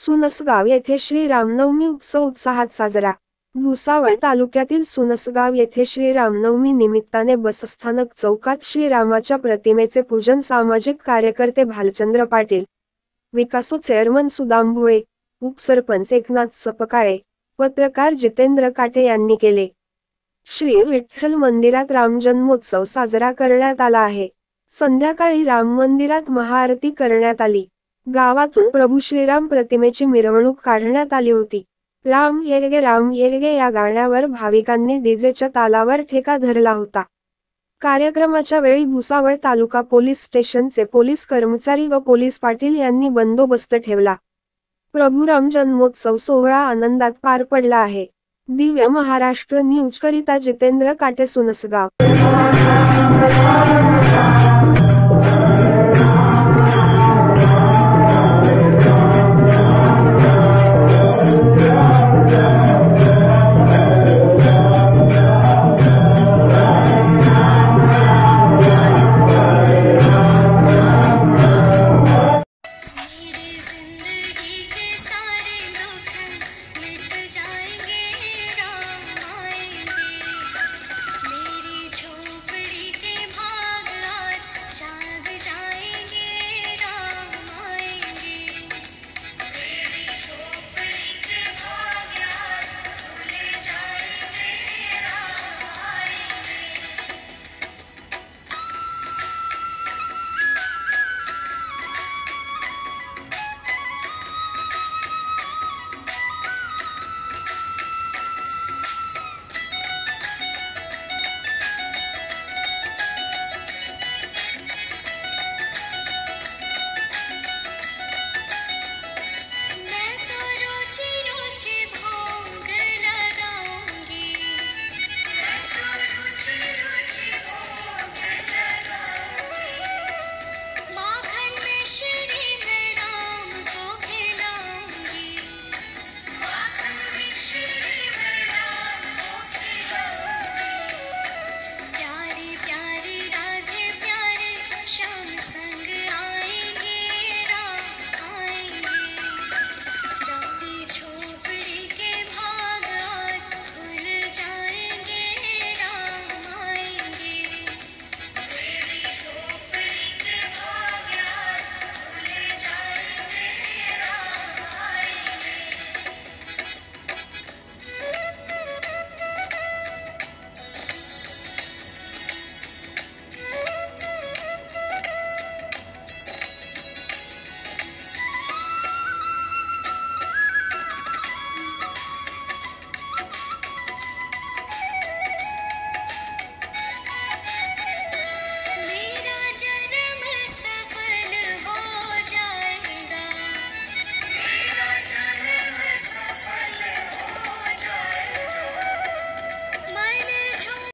सुनसगाव येथे श्री रामनवमी उत्सव उत्साहात साजरा। भुसावळ तालुक्यातील सुनसगाव येथे श्री रामनवमी निमित्ताने बसस्थानक चौकात श्रीरामाच्या प्रतिमेचे पूजन सामाजिक कार्यकर्ते भालचंद्र पाटील, विकासो चेअरमन सुदाम भोळे, उपसरपंच एकनाथ सपकाळे, पत्रकार जितेंद्र काटे यांनी केले। श्री विठ्ठल मंदिरात रामजन्मोत्सव साजरा करण्यात आला आहे। संध्याकाळी राम मंदिरात महाआरती करण्यात आली। गावातून प्रभू श्रीराम प्रतिमेची मिरवणूक काढण्यात आली होती। राम येलगे या गाण्यावर भाविकांनी डीजेच्या तालावर ठेका धरला होता। कार्यक्रमाच्या वेळी भुसावळ तालुका पोलीस स्टेशनचे पोलीस कर्मचारी व पोलीस पाटील यांनी बंदोबस्त ठेवला। प्रभू राम जन्मोत्सव सोहळा आनंदात पार पडला आहे। दिव्य महाराष्ट्र न्यूज करिता जितेंद्र काटे, सुनसगाव।